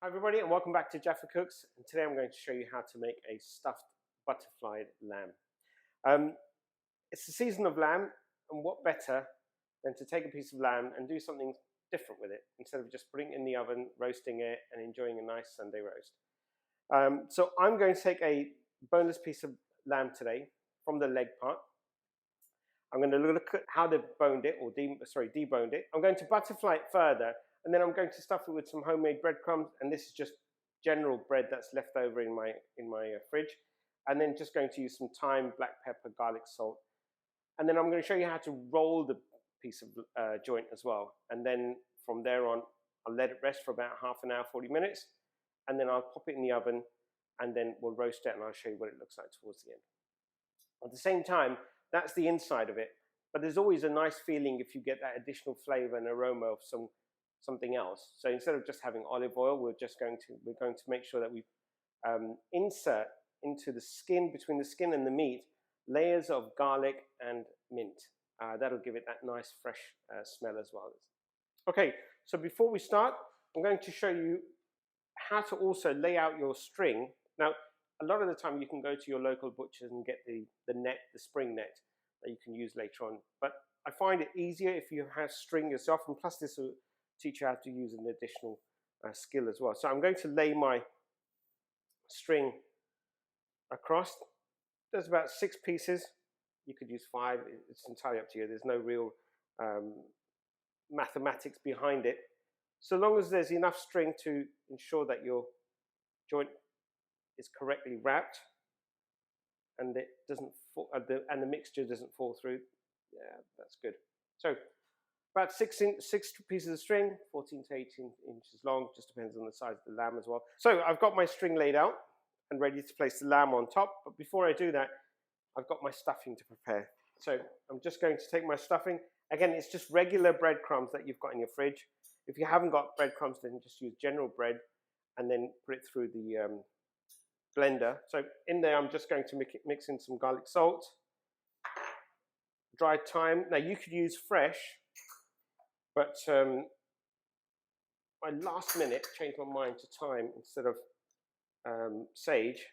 Hi everybody and welcome back to Jaffa Cooks, and today I'm going to show you how to make a stuffed butterflied lamb. It's the season of lamb, and what better than to take a piece of lamb and do something different with it instead of just putting it in the oven, roasting it and enjoying a nice Sunday roast. So I'm going to take a boneless piece of lamb today from the leg part. I'm going to look at how they've boned it, or deboned it. I'm going to butterfly it further, and then I'm going to stuff it with some homemade breadcrumbs, and this is just general bread that's left over in my fridge. And then just going to use some thyme, black pepper, garlic, salt. And then I'm going to show you how to roll the piece of joint as well. And then from there on, I'll let it rest for about half an hour, 40 minutes. And then I'll pop it in the oven, and then we'll roast it, and I'll show you what it looks like towards the end. At the same time, that's the inside of it. But there's always a nice feeling if you get that additional flavor and aroma of something else. So instead of just having olive oil, we're going to make sure that we insert into the skin, between the skin and the meat, layers of garlic and mint. That'll give it that nice fresh smell as well. Okay, so before we start, I'm going to show you how to also lay out your string. Now, a lot of the time you can go to your local butchers and get the net, the spring net that you can use later on. But I find it easier if you have string yourself, and plus this will teach you how to use an additional skill as well. So I'm going to lay my string across. There's about 6 pieces. You could use 5. It's entirely up to you. There's no real mathematics behind it. So long as there's enough string to ensure that your joint is correctly wrapped and it doesn't fall, and the mixture doesn't fall through. Yeah, that's good. So about 6 pieces of string, 14 to 18 inches long, just depends on the size of the lamb as well. So I've got my string laid out and ready to place the lamb on top. But before I do that, I've got my stuffing to prepare. So I'm just going to take my stuffing. Again, it's just regular breadcrumbs that you've got in your fridge. If you haven't got breadcrumbs, then just use general bread and then put it through the blender. So in there, I'm just going to mix in some garlic salt, dried thyme. Now you could use fresh, but I last minute changed my mind to thyme instead of sage.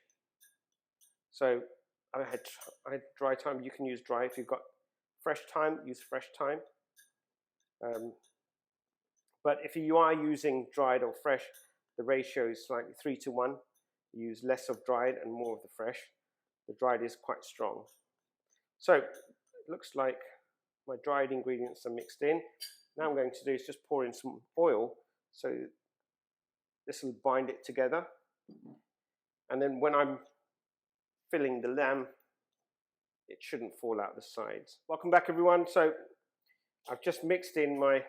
So I had dry thyme. You can use dry. If you've got fresh thyme, use fresh thyme. But if you are using dried or fresh, the ratio is slightly 3 to 1. Use less of dried and more of the fresh. The dried is quite strong. So it looks like my dried ingredients are mixed in. Now I'm going to do is just pour in some oil, so this will bind it together. And then when I'm filling the lamb, it shouldn't fall out the sides. Welcome back everyone. So I've just mixed in my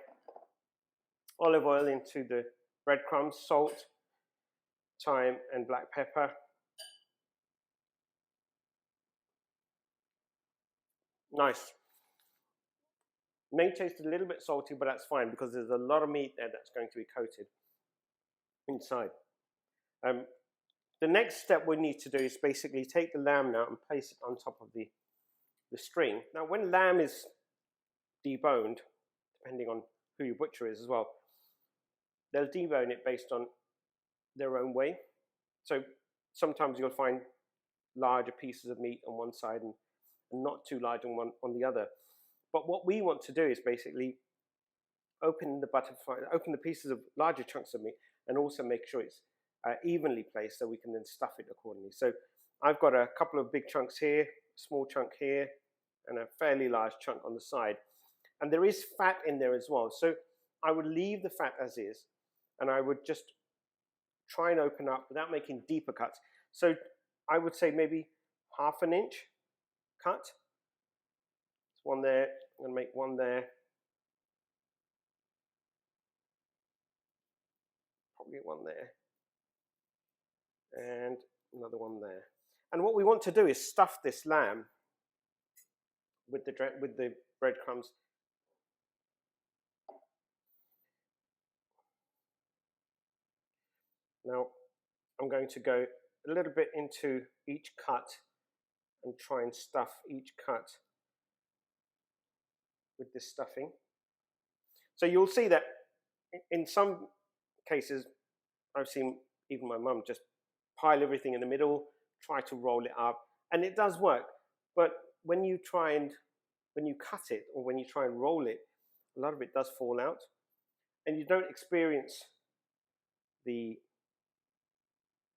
olive oil into the breadcrumbs, salt, thyme and black pepper. Nice. May taste a little bit salty, but that's fine because there's a lot of meat there that's going to be coated inside. The next step we need to do is basically take the lamb now and place it on top of the string. Now when lamb is deboned, depending on who your butcher is as well, they'll debone it based on their own way. So sometimes you'll find larger pieces of meat on one side and not too large on the other. But what we want to do is basically open the pieces of larger chunks of meat and also make sure it's evenly placed so we can then stuff it accordingly. So I've got a couple of big chunks here, a small chunk here, and a fairly large chunk on the side. And there is fat in there as well. So I would leave the fat as is, and I would just try and open up without making deeper cuts. So I would say maybe ½ an inch cut. There's one there. I'm going to make one there. Probably one there. And another one there. And what we want to do is stuff this lamb with the breadcrumbs. Now I'm going to go a little bit into each cut and try and stuff each cut with this stuffing. So you'll see that in some cases I've seen even my mum just pile everything in the middle, try to roll it up, and it does work. But when you cut it or when you try and roll it, a lot of it does fall out, and you don't experience the,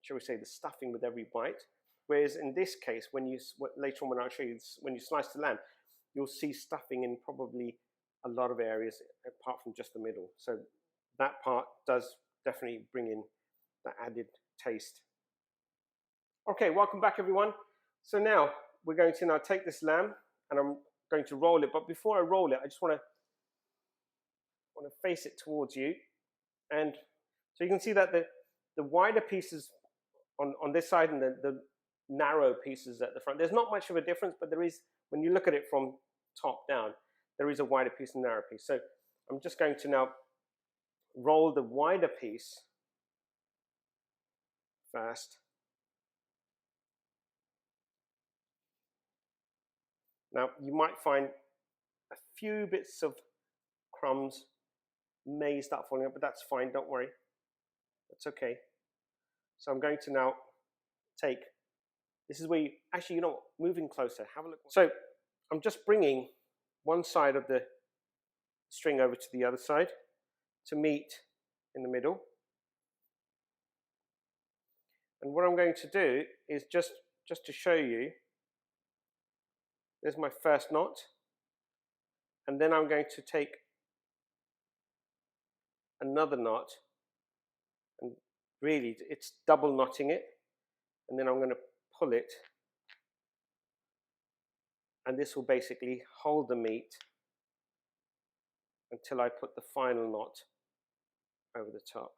shall we say, the stuffing with every bite. Whereas in this case, later on when I'll show you this, when you slice the lamb, you'll see stuffing in probably a lot of areas apart from just the middle. So that part does definitely bring in that added taste. Okay, welcome back everyone. So now we're going to take this lamb and I'm going to roll it. But before I roll it, I just want to face it towards you. And so you can see that the wider pieces on this side and the narrow pieces at the front, there's not much of a difference, but there is, when you look at it from top down, there is a wider piece and narrow piece. So I'm just going to now roll the wider piece first. Now you might find a few bits of crumbs may start falling out, but that's fine, don't worry. That's okay. So I'm going to now take, this is where you, actually, you know what, moving closer, have a look. So I'm just bringing one side of the string over to the other side to meet in the middle. And what I'm going to do is just to show you, there's my first knot. And then I'm going to take another knot, and really it's double knotting it. And then I'm going to pull it. And this will basically hold the meat until I put the final knot over the top.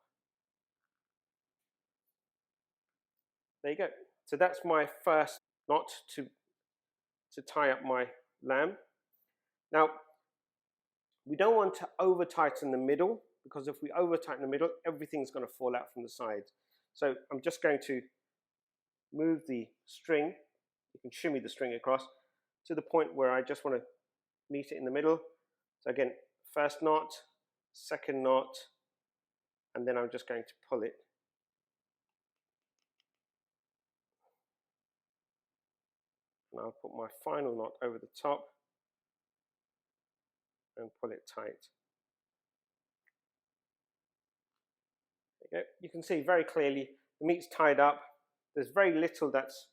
There you go. So that's my first knot to tie up my lamb. Now, we don't want to over tighten the middle, because if we over tighten the middle, everything's going to fall out from the sides. So I'm just going to move the string, you can shimmy the string across to the point where I just want to meet it in the middle. So again, first knot, second knot, and then I'm just going to pull it. And I'll put my final knot over the top and pull it tight. There you go. You can see very clearly the meat's tied up. There's very little that's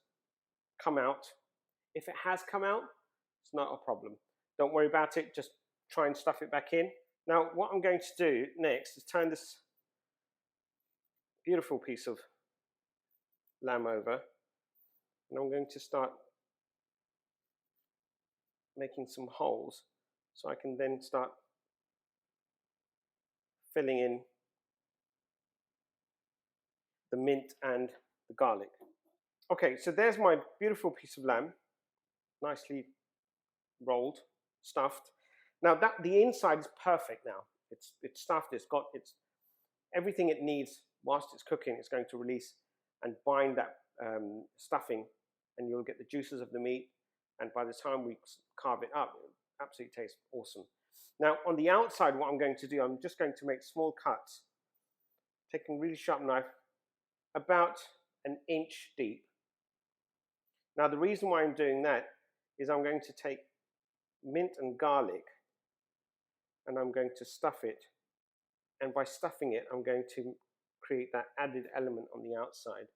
come out. If it has come out, it's not a problem. Don't worry about it, just try and stuff it back in. Now what I'm going to do next is turn this beautiful piece of lamb over, and I'm going to start making some holes so I can then start filling in the mint and the garlic. Okay, so there's my beautiful piece of lamb, nicely rolled, stuffed. Now that the inside is perfect now. It's stuffed, it's got everything it needs whilst it's cooking. It's going to release and bind that stuffing, and you'll get the juices of the meat, and by the time we carve it up, it absolutely tastes awesome. Now on the outside, what I'm going to do, I'm just going to make small cuts, taking a really sharp knife, about an inch deep. Now the reason why I'm doing that is I'm going to take mint and garlic and I'm going to stuff it, and by stuffing it I'm going to create that added element on the outside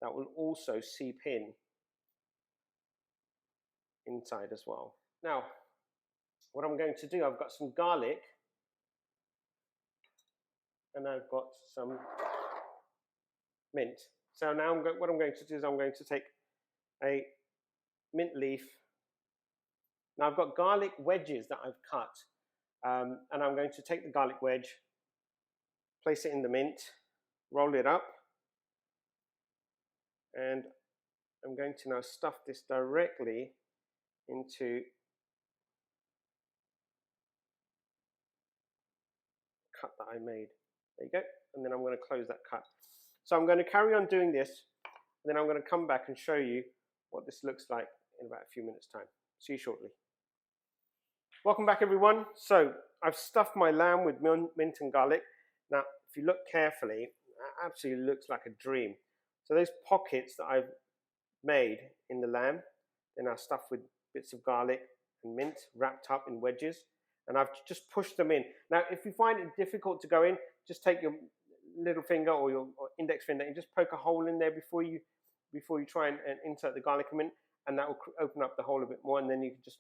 that will also seep in inside as well. Now what I'm going to do, I've got some garlic and I've got some mint. So now what I'm going to do is I'm going to take a mint leaf. Now I've got garlic wedges that I've cut, and I'm going to take the garlic wedge, place it in the mint, roll it up, and I'm going to now stuff this directly into the cut that I made. There you go. And then I'm going to close that cut. So I'm going to carry on doing this, and then I'm going to come back and show you what this looks like in about a few minutes' time. See you shortly. Welcome back everyone. So I've stuffed my lamb with mint and garlic. Now if you look carefully, absolutely looks like a dream. So those pockets that I've made in the lamb, they're now stuffed with bits of garlic and mint wrapped up in wedges, and I've just pushed them in. Now, if you find it difficult to go in, just take your little finger or your index finger and just poke a hole in there before you try and insert the garlic and mint, and that will open up the hole a bit more, and then you can just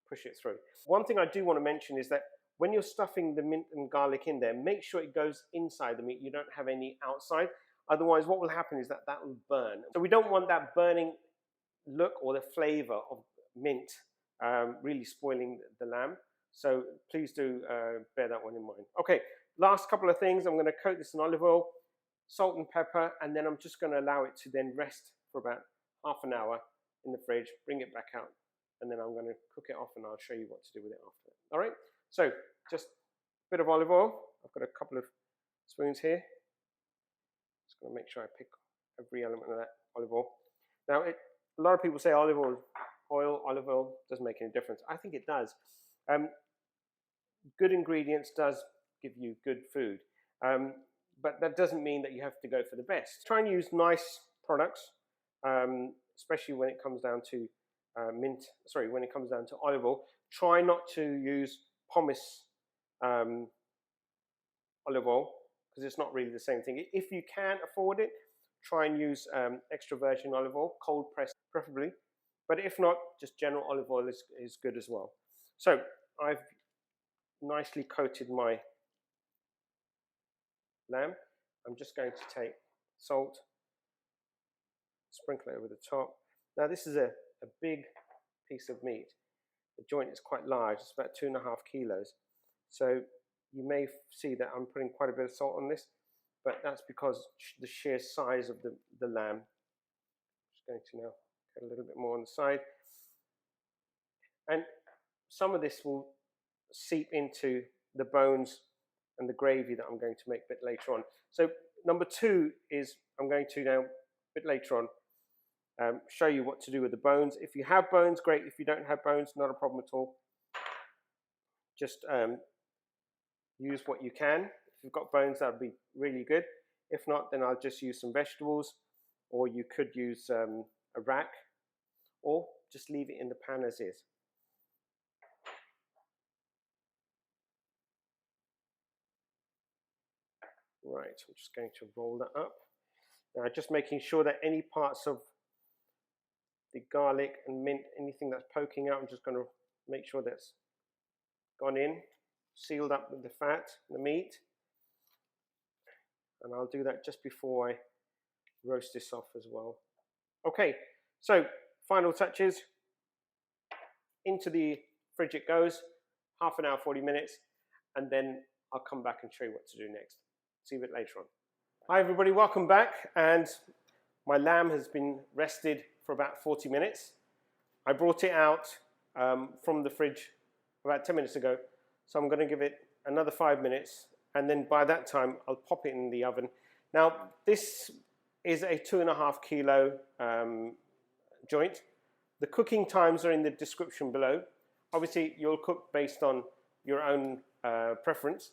push it through. One thing I do want to mention is that when you're stuffing the mint and garlic in there, make sure it goes inside the meat. You don't have any outside. Otherwise, what will happen is that will burn. So we don't want that burning look or the flavor of mint really spoiling the lamb. So please do bear that one in mind. Okay, last couple of things. I'm going to coat this in olive oil, salt and pepper, and then I'm just going to allow it to then rest for about half an hour in the fridge, bring it back out, and then I'm going to cook it off, and I'll show you what to do with it after that. All right, so just a bit of olive oil. I've got a couple of spoons here. Just going to make sure I pick every element of that olive oil. Now, a lot of people say olive oil doesn't make any difference. I think it does. Good ingredients does give you good food, but that doesn't mean that you have to go for the best. Try and use nice products, especially when it comes down to when it comes down to olive oil. Try not to use pomace olive oil, because it's not really the same thing. If you can afford it, try and use extra virgin olive oil, cold pressed preferably. But if not, just general olive oil is good as well. So I've nicely coated my lamb. I'm just going to take salt, sprinkle it over the top. Now this is a big piece of meat. The joint is quite large. It's about 2.5 kilos. So you may see that I'm putting quite a bit of salt on this, but that's because the sheer size of the lamb. I'm just going to now get a little bit more on the side. And some of this will seep into the bones and the gravy that I'm going to make a bit later on. So number 2 is I'm going to now, a bit later on, show you what to do with the bones. If you have bones, great. If you don't have bones, not a problem at all. Just use what you can. If you've got bones, that would be really good. If not, then I'll just use some vegetables, or you could use a rack, or just leave it in the pan as is. Right, I'm just going to roll that up. Now, just making sure that any parts of the garlic and mint, anything that's poking out, I'm just going to make sure that's gone in, sealed up with the fat, the meat. And I'll do that just before I roast this off as well. Okay, so final touches. Into the fridge it goes, half an hour, 40 minutes, and then I'll come back and show you what to do next. See you a bit later on. Hi everybody, welcome back. And my lamb has been rested for about 40 minutes. I brought it out from the fridge about 10 minutes ago. So I'm going to give it another 5 minutes, and then by that time I'll pop it in the oven. Now this is a 2.5 kilo joint. The cooking times are in the description below. Obviously you'll cook based on your own preference.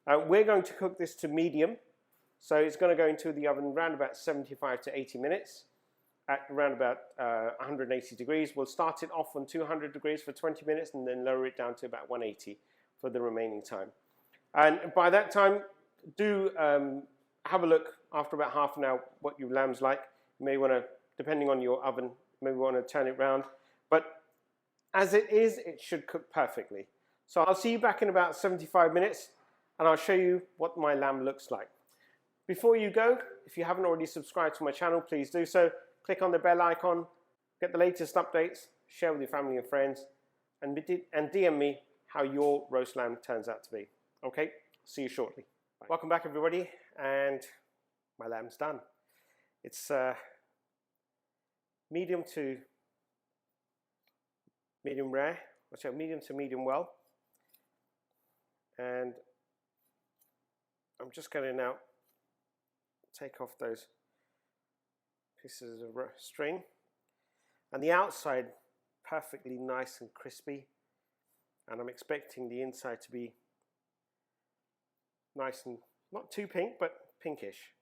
We're going to cook this to medium, so it's going to go into the oven around about 75 to 80 minutes at around about 180 degrees. We'll start it off on 200 degrees for 20 minutes and then lower it down to about 180 for the remaining time. And by that time, do have a look after about half an hour what your lamb's like. You may want to, depending on your oven, maybe want to turn it round. But as it is, it should cook perfectly. So I'll see you back in about 75 minutes. And I'll show you what my lamb looks like. Before you go, if you haven't already subscribed to my channel, please do so. Click on the bell icon, get the latest updates, share with your family and friends, and DM me how your roast lamb turns out to be. Okay, see you shortly. Bye. Welcome back everybody, and my lamb's done. It's medium to medium rare, or medium to medium well. And I'm just going to now take off those pieces of string, and the outside perfectly nice and crispy, and I'm expecting the inside to be nice and not too pink but pinkish.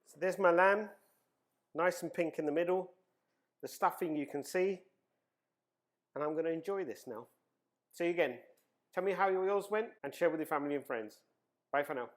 So there's my lamb, nice and pink in the middle. The stuffing you can see. And I'm going to enjoy this now. See you again. Tell me how yours went and share with your family and friends. Bye for now.